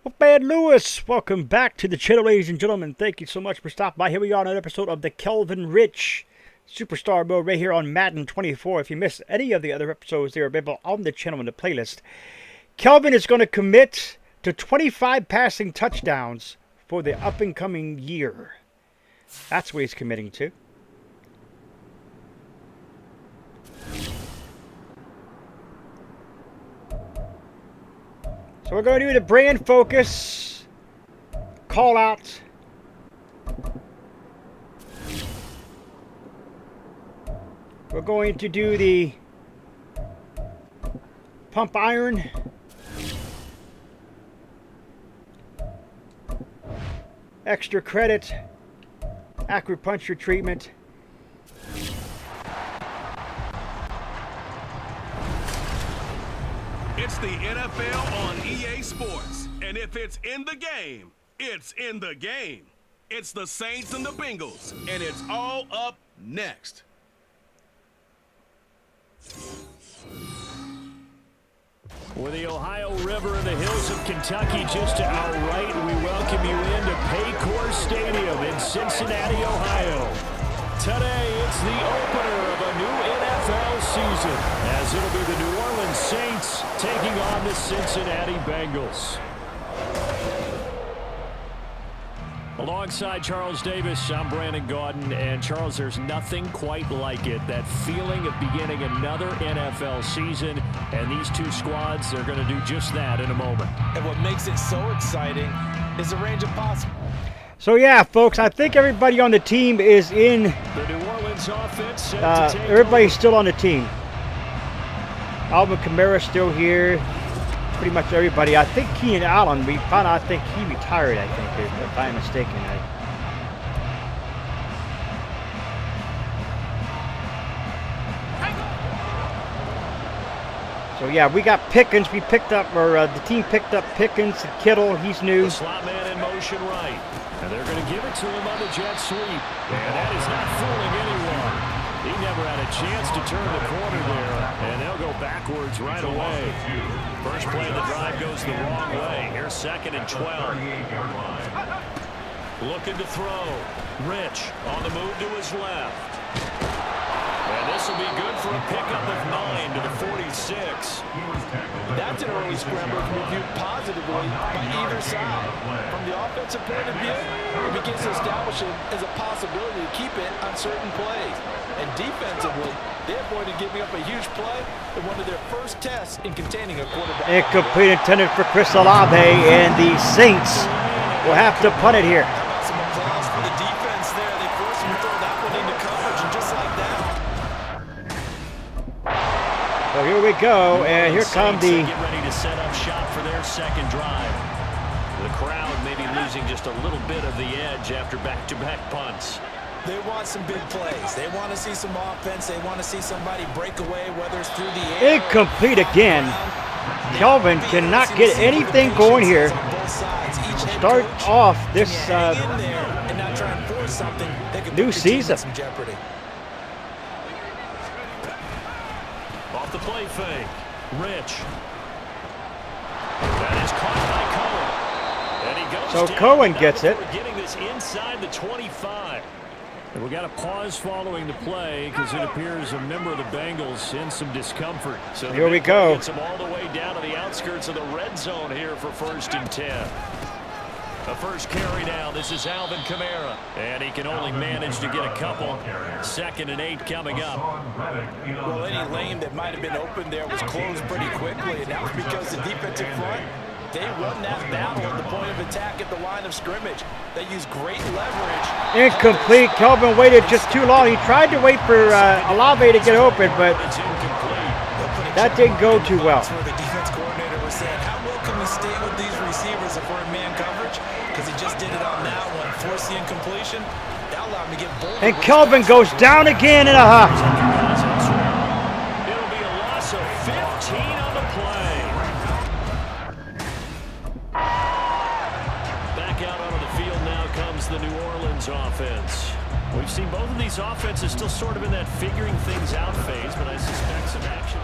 Well, Bad Lewis, welcome back to the channel, ladies and gentlemen. Thank you so much for stopping by. Here we are on another episode of the Kelvin Rich Superstar Mode right here on Madden 24. If you missed any of the other episodes, they're available on the channel in the playlist. Kelvin is going to commit to 25 passing touchdowns for the up-and-coming year. That's what he's committing to. So we're going to do the brand focus, call out. We're going to do the pump iron. Extra credit, acupuncture treatment. It's the NFL on EA Sports, and if it's in the game, it's in the game. It's the Saints and the Bengals, and it's all up next. With the Ohio River and the hills of Kentucky just to our right, we welcome you into Paycor Stadium in Cincinnati, Ohio. Today, it's the opener of a new NFL season, as it'll be the New Orleans Saints taking on the Cincinnati Bengals. Alongside Charles Davis, I'm Brandon Gaudin, and Charles, there's nothing quite like it. That feeling of beginning another NFL season, and these two squads are going to do just that in a moment. And what makes it so exciting is the range of possible. So yeah, folks, I think everybody on the team is in. The New Orleans offense set to take everybody's over. still on the team. Alvin Kamara's still here. Pretty much everybody. I think Keenan Allen, we found out, I think he retired, I think, if I'm mistaken. So yeah, we got Pickens. We picked up, or the team picked up Pickens and Kittle. He's new. The slot man in motion right. And they're going to give it to him on the jet sweep. And that is not fooling anyone. He never had a chance to turn the corner there. And they'll go backwards right away. First play of the drive goes the wrong way. Here's 2nd and 12. Looking to throw. Rich on the move to his left. And this will be good for a pickup of 9 to the 46. That's an early scramble reviewed positively by either side. From the offensive point of view, it begins to establish it as a possibility to keep it on certain plays. And defensively, they avoided giving up a huge play in one of their first tests in containing a quarterback. Incomplete intended for Chris Olave, and the Saints will have to punt it here. How about some applause for the defense there? They forced him to throw that one into coverage, and just like that. So here we go, and here come the. Get ready to set up shop for their second drive. The crowd maybe losing just a little bit of the edge after back-to-back punts. They want some big plays. They want to see some offense. They want to see somebody break away, whether it's through the air. Incomplete again. Kelvin cannot get anything going here. Start off this new season. Off the play fake. Rich. That is caught by Cohen. And he goes So down. Cohen gets it. We're getting this inside the 25. And we got a pause following the play because it appears a member of the Bengals in some discomfort. So here we go. Gets him all the way down to the outskirts of the red zone here for 1st and 10. The first carry now. This is Alvin Kamara. And he can only manage to get a couple. 2nd and 8 coming up. Well, any lane that might have been open there was closed pretty quickly, and that was because the defensive front, they run that battle at the point of attack at the line of scrimmage. They use great leverage. Incomplete. Kelvin waited just too long. He tried to wait for Olave to get open, but It's incomplete. that didn't go too well. That's where the defense coordinator was saying, how well can we stay with these receivers if we're in man coverage? Because he just did it on that one. Force the incompletion. That allowed him to get bold. And Kelvin goes down again in a huff. It'll be a loss of 15 on the play. Back out onto the field now comes the New Orleans offense. We've seen both of these offenses still sort of in that figuring things out phase, but I suspect some action.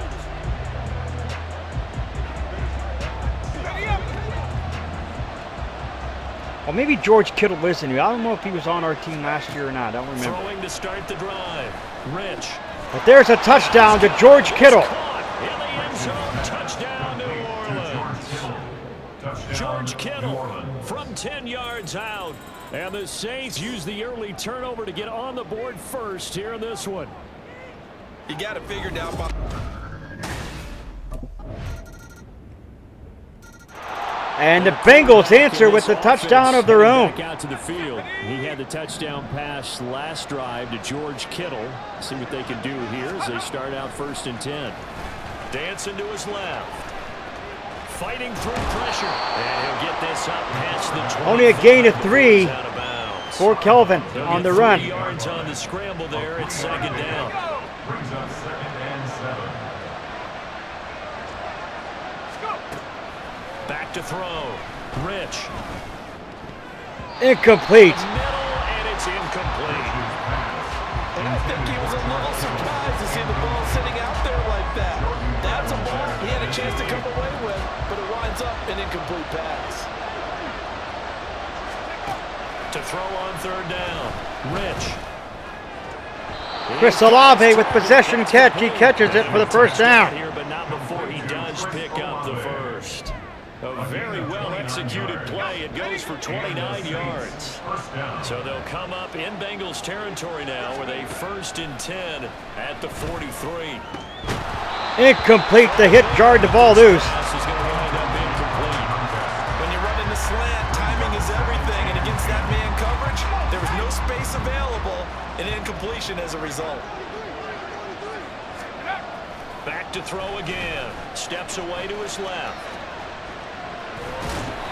Well, maybe George Kittle is in here. I don't know if he was on our team last year or not. I don't remember. Throwing to start the drive. Rich. But there's a touchdown to George Kittle. Caught in the end zone. Touchdown, New Orleans. George Kittle from 10 yards out. And the Saints use the early turnover to get on the board first here in this one. You got to figure down. And the Bengals answer with the touchdown of their own. Back out to the field. He had the touchdown pass last drive to George Kittle. See what they can do here as they start out 1st and 10. Dancing to his left. Fighting through pressure. And he'll get this up past the 20. Only a gain of 3 for Kelvin on the run. 3 yards on the scramble there. It's 2nd down. Brings up 2nd and 7. Back to throw. Rich. Incomplete. Middle, and it's incomplete. And I think he was a little surprised to see the ball sitting out there like that. That's a ball he had a chance to come away with, but it winds up an incomplete pass. To throw on 3rd down. Rich. Chris Olave with possession catch. He catches it for the 1st down. Here, but not before he does pick up the 1st. A very well executed play. It goes for 29 yards. So they'll come up in Bengals territory now with a 1st and 10 at the 43. Incomplete. The hit jarred the ball loose. Pass is going to wind up incomplete. When you're running the slant, timing is everything, and against that man coverage, there was no space available, and incompletion as a result. Back to throw again. Steps away to his left.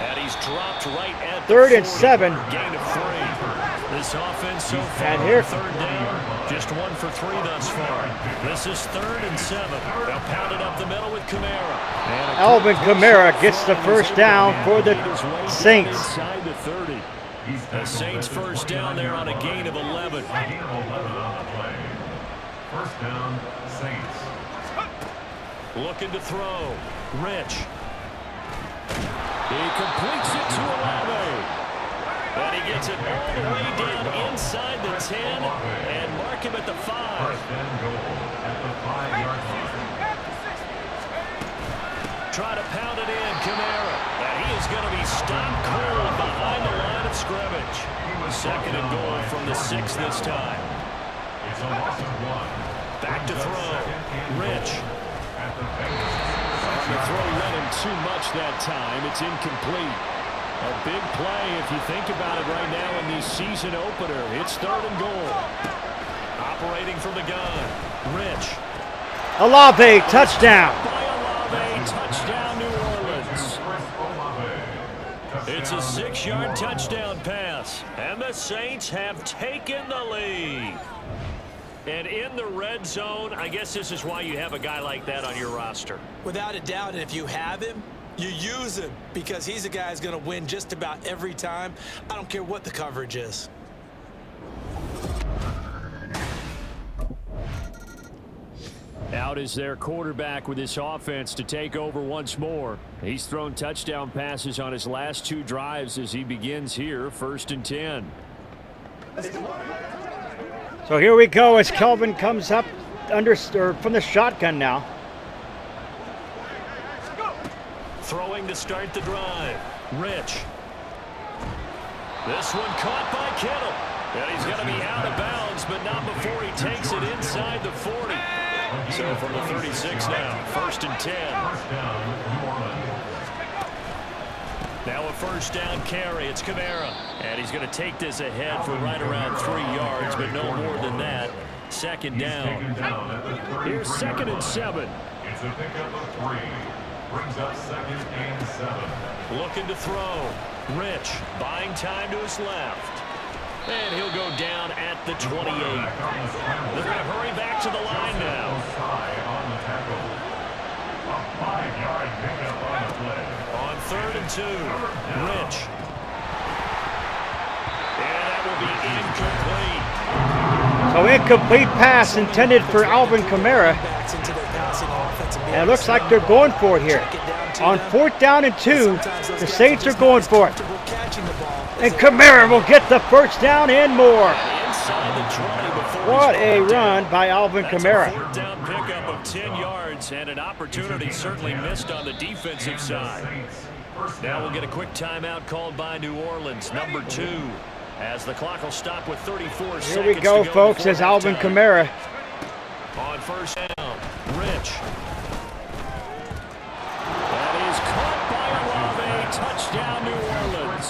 And he's dropped right at the 3rd and 40. 7. Gain of 3. This offense so far And here- 3rd down. Just 1 for 3 thus far. This is 3rd and 7. They'll pound it up the middle with Kamara. And Alvin Kamara gets the 1st down for the Saints. Inside the 30. The Saints 1st down there on a gain of 11. Gain of 11 on the play. 1st down, Saints. Looking to throw. Rich. He completes it to Olave. And he gets it all the way down inside the 10 and mark him at the 5. 1st and goal at the 5-yard line. Try to pound it in, Kamara. And he is going to be stopped cold behind the line of scrimmage. 2nd and goal from the 6 this time. It's a loss of 1. Back to throw. Rich. At the Bengals. The throw led him too much that time. It's incomplete. A big play if you think about it right now in the season opener. It's 3rd and goal. Operating from the gun. Rich. Olave, touchdown. By Olave, touchdown New Orleans. It's a 6-yard touchdown pass. And the Saints have taken the lead. And in the red zone, I guess this is why you have a guy like that on your roster. Without a doubt, and if you have him, you use him because he's a guy who's going to win just about every time. I don't care what the coverage is. Out is their quarterback with this offense to take over once more. He's thrown touchdown passes on his last 2 drives as he begins here, 1st and 10. So here we go as Kelvin comes up from the shotgun now. Throwing to start the drive. Rich. This one caught by Kittle. And he's going to be out of bounds, but not before he takes it inside the 40. So from the 36 now, 1st and 10. Now a 1st down carry. It's Kamara. And he's going to take this ahead for right around 3 yards, but no more than that. 2nd down. Here's 2nd and 7. It's a pickup of 3. Brings up 2nd and 7. Looking to throw. Rich buying time to his left. And he'll go down at the 28. They're going to hurry back to the line now. On the tackle. A 5-yard pickup on the play. On 3rd and 2. Rich. And that will be incomplete. So incomplete pass intended for Alvin Kamara. And it looks like they're going for it here. On them. 4th down and 2, Sometimes those the guys Saints are just going not as for it. comfortable catching the ball as And they Kamara will get the first down and more. Inside the 20 before What he's a brought down. run by Alvin That's Kamara. a 4th down pickup of 10 yards and an opportunity certainly missed on the defensive side. Now we'll get a quick timeout called by New Orleans, number 2, as the clock will stop with 34 seconds. Here we go, to folks, before as Alvin halftime. Kamara. On first down, Rich. That is caught by Olave. Touchdown, New Orleans.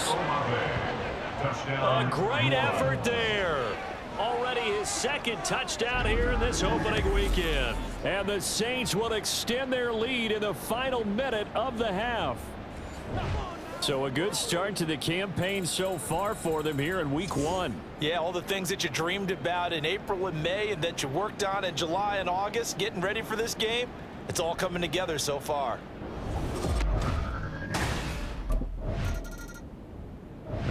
A great effort there. Already his second touchdown here in this opening weekend. And the Saints will extend their lead in the final minute of the half. So a good start to the campaign so far for them here in week 1. Yeah, all the things that you dreamed about in April and May and that you worked on in July and August, getting ready for this game, it's all coming together so far.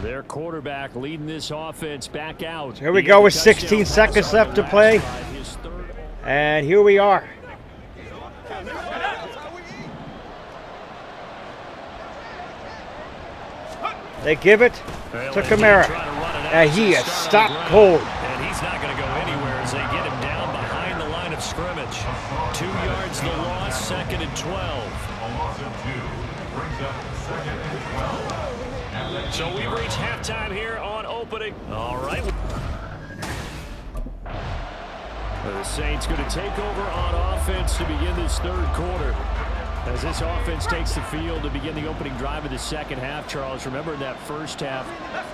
Their quarterback leading this offense back out. Here we go with 16 seconds left to play. And here we are. They give it to Kamara. And he is stopped cold. And he's not going to go anywhere as they get him down behind the line of scrimmage. 2 yards the loss, 2nd and 12. So we've reached halftime here on opening. All right. The Saints going to take over on offense to begin this 3rd quarter. As this offense takes the field to begin the opening drive of the second half, Charles, remember in that first half,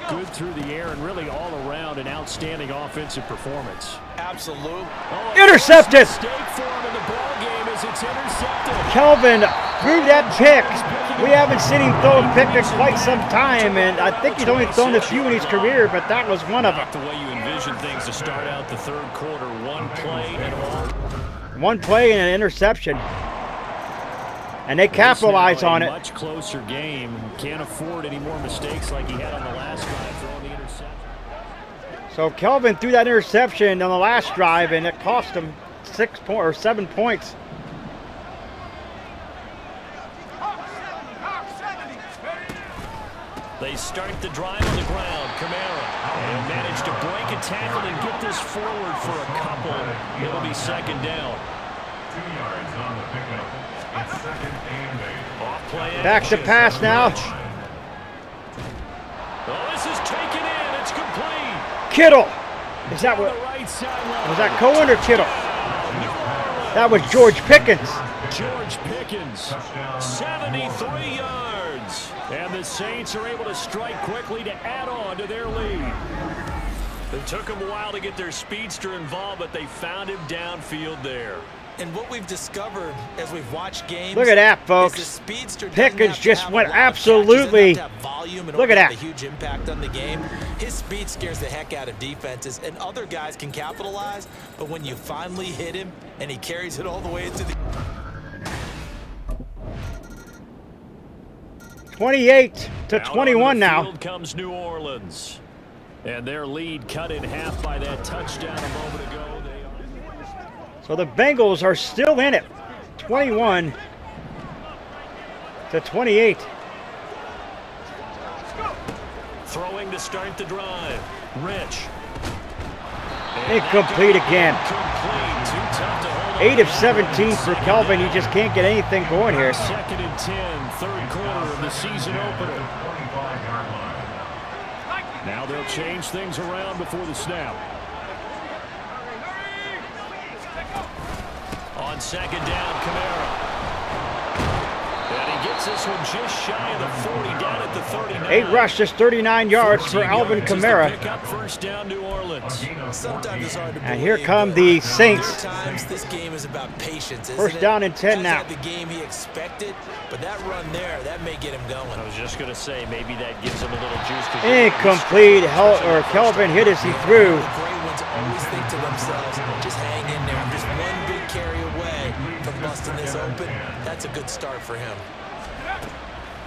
good through the air and really all around an outstanding offensive performance. Absolute. Intercepted. Mistake for him in the ball game as it's intercepted. Kelvin threw that pick. We haven't seen him throw a pick in quite some time, and I think he's only thrown a few in his career, but that was one of them. The way you envision things to start out the 3rd quarter, 1 play and all. 1 play and an interception. And they capitalize on it. Much closer game. Can't afford any more mistakes like he had on the last drive throwing the interception. So Kelvin threw that interception on the last drive, and it cost him 7 points. They start the drive on the ground. Kamara and managed to break a tackle and get this forward for a couple. It'll be 2nd down. 2 yards on the pickup. It's 2nd and 8. Off play Back to action. pass now. Oh, this is taken in. It's complete. Kittle. Is that On what? the right sideline. Was that Cohen or Kittle? That was George Pickens. George Pickens, 73 yards. And the Saints are able to strike quickly to add on to their lead. It took them a while to get their speedster involved, but they found him downfield there. And what we've discovered as we've watched games. Look at that, folks. is the speedster doesn't Pickens have to just have went a lot of catches, absolutely- doesn't have to have volume in Look order at to that. have a huge impact on the game. His speed scares the heck out of defenses, and other guys can capitalize. But when you finally hit him and he carries it all the way into the 28 to Out 21 onto the now. field comes New Orleans. And their lead cut in half by that touchdown a moment ago. So the Bengals are still in it. 21 to 28. Throwing to start the drive. Rich. Incomplete again. Complete. Too tough to hold 8 of on. 17 for Kelvin. He just can't get anything going here. 2nd and 10, 3rd quarter of the season opener. 25-yard line. Now they'll change things around before the snap. On 2nd down, Kamara. And he gets this one just shy of the 40, down at the 39. 8 rushes, 39 yards for 14 Alvin yards is the Kamara. pickup, first down, New Orleans. Sometimes it's hard to And here believe, come but the Saints. Other times this game is about patience, isn't First it? down and 10 That's now. not the game he expected, but that run there, that may get him going. I was just going to say, maybe that gives him a little juice. Incomplete. Kelvin hit as he threw. The great ones always think to themselves, just hang in there. I'm just one big carry away from busting this open. That's a good start for him.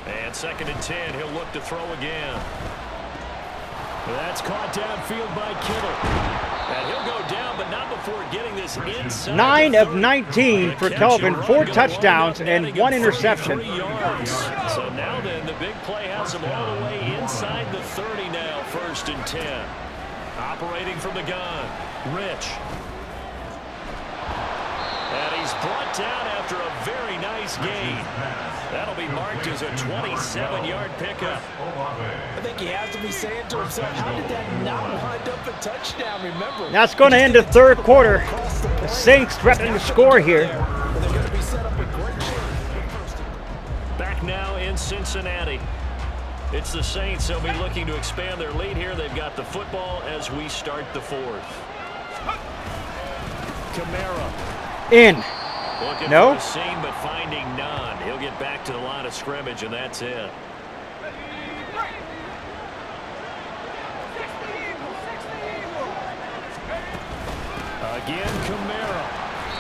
And 2nd and 10, he'll look to throw again. That's caught downfield by Kittle. And he'll go down, but not before getting this inside. 9 of 19 for Kelvin, 4 touchdowns and 1 interception. 3 yards. So now then, the big play has him all the way inside the 30 now, 1st and 10. Operating from the gun, Rich. And he's brought down after a very nice gain. That'll be marked as a 27-yard pickup. I think he has to be saying to himself, how did that not wind up a touchdown? Remember, That's going to end the third quarter. The Saints threatening to score here. They're going to be set up in great shape. Back now in Cincinnati. It's the Saints. They'll be looking to expand their lead here. They've got the football as we start the 4th. Kamara. In. Looking No? for a seam, but finding none. He'll get back to the line of scrimmage, and that's it. Again, Kamara.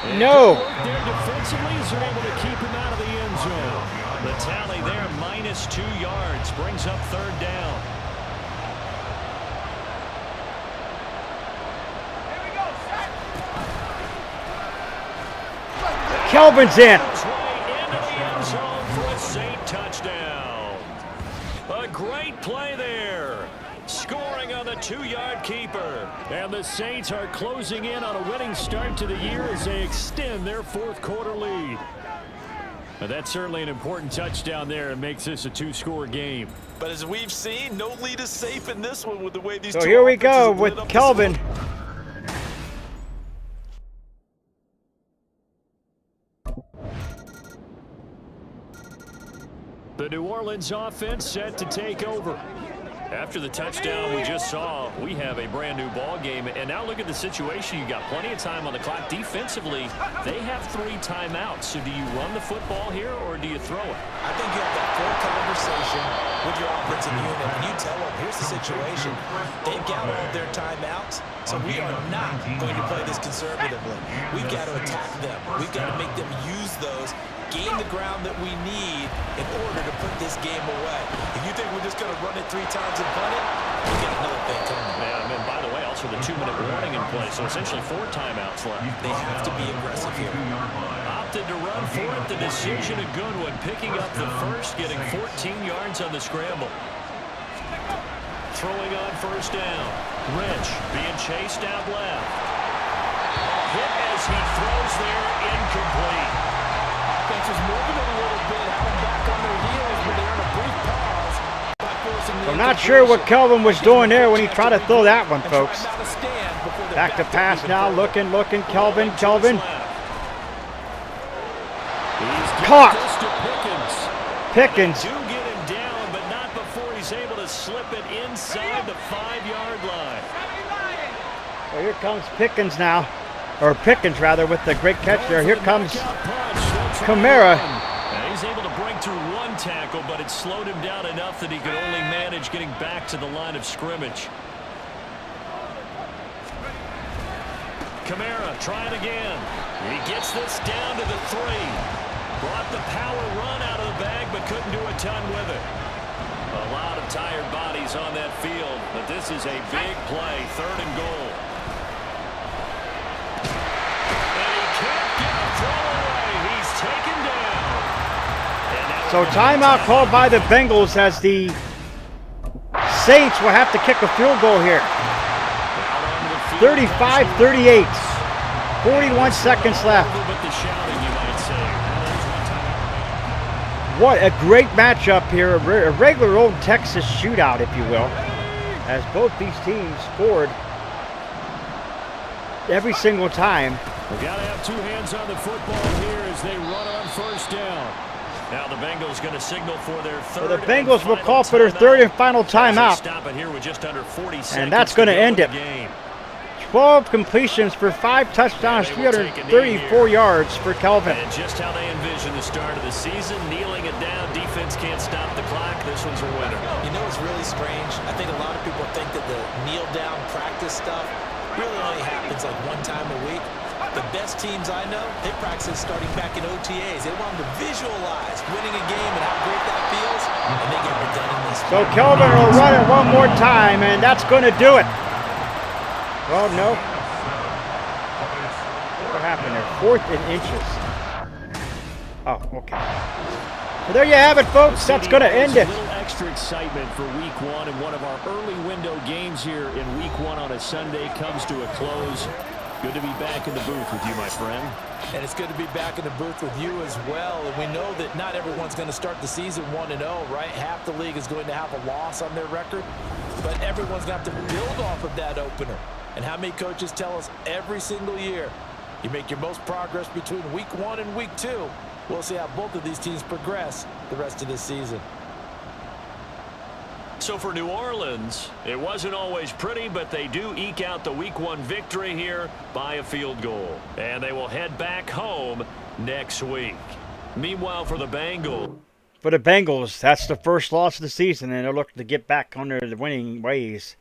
And No. good work there defensively as they're able to keep him out of the end zone. The tally there, -2 yards, brings up 3rd down. Kelvin's in. His way into the end zone for a Saint touchdown. A great play there. Scoring on the 2-yard keeper. And the Saints are closing in on a winning start to the year as they extend their 4th quarter lead. But that's certainly an important touchdown there and makes this a 2-score game. But as we've seen, no lead is safe in this one with the way these So two here we offenses go have with lit up this Kelvin. one. The New Orleans offense set to take over. After the touchdown we just saw, we have a brand new ball game. And now look at the situation. You got plenty of time on the clock. Defensively, they have 3 timeouts. So do you run the football here or do you throw it? I think you have that full conversation with your offensive unit, and you tell them, here's the situation. They've got all of their timeouts, so we are not going to play this conservatively. We've got to attack them. We've got to make them use those, gain the ground that we need in order to put this game away. If you think we're just going to run it 3 times and punt it, we got another thing coming. Yeah, and by the way, also the 2-minute warning in play. So essentially 4 timeouts left. They have to be aggressive here. Opted to run for it. The decision a good one. Picking up the first, getting 14 yards on the scramble. Throwing on 1st down. Rich being chased out left. Hit as he throws there, incomplete. Offense was moving a little bit, having back on their heels, but they're in a brief pause by forcing the I'm not sure what Kelvin was doing there when he tried to throw that one, and folks. trying not to stand before they're Back to back pass even now. further. Looking. Kelvin. He's Caught. this to Pickens. Pickens. Do get him down, but not before he's able to slip it inside the 5-yard line. So here comes Pickens now. Or Pickens, rather, with the great catch there. Here comes Kamara. And he's able to break through 1 tackle, but it slowed him down enough that he could only manage getting back to the line of scrimmage. Kamara trying again. He gets this down to the 3. Brought the power run out of the bag, but couldn't do a ton with it. A lot of tired bodies on that field, but this is a big play, 3rd and goal. And he can't get a throw away. He's taken down. So timeout called by the Bengals as the Saints will have to kick a field goal here. 35-38. 41 seconds left. What a great matchup here. A regular old Texas shootout, if you will. As both these teams scored every single time. We've got to have 2 hands on the football here as they run on 1st down. Now the Bengals going to signal for their 3rd. So the Bengals will call for their 3rd and final timeout. Stop it here with just under 40 seconds. And that's going to end it. Game. 12 completions for 5 touchdowns, 334 yards for Kelvin. And just how they envision the start of the season, kneeling it down, defense can't stop the clock. This one's a winner. You know what's really strange? I think a lot of people think that the kneel-down practice stuff really only happens like 1 time a week. The best teams I know, they practice starting back in OTAs. They want them to visualize winning a game and how great that feels, and they get it done in this So Kelvin will run it one more time, and that's going to do it. Well, no. What happened there? 4th and inches. Oh, okay. So there you have it, folks. That's going to end it. A little extra excitement for week 1, and one of our early window games here in week 1 on a Sunday comes to a close. Good to be back in the booth with you, my friend. And it's good to be back in the booth with you as well. And we know that not everyone's going to start the season 1-0, right? Half the league is going to have a loss on their record. But everyone's going to have to build off of that opener. And how many coaches tell us every single year, you make your most progress between week 1 and week 2. We'll see how both of these teams progress the rest of this season. So for New Orleans, it wasn't always pretty, but they do eke out the week 1 victory here by a field goal. And they will head back home next week. Meanwhile, for the Bengals. For the Bengals, that's the first loss of the season, and they're looking to get back on their winning ways.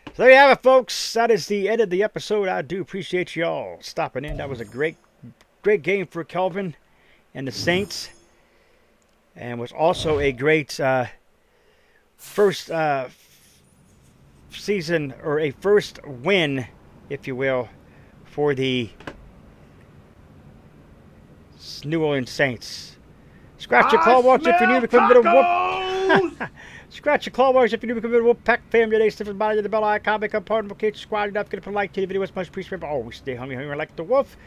So there you have it, folks. That is the end of the episode. I do appreciate y'all stopping in. That was a great game for Kelvin and the Saints. And was also a great first season, or a first win, if you will, for the New Orleans Saints. Scratch your claw marks if you're new to become a bit of whoop. Scratch your claw marks if you're new to become a bit of whoop. Pack fam today. Stiff as body to the bell icon. Become part of the squad. Enough. Get a like to the video. It's much appreciated. Always stay hungry like the wolf.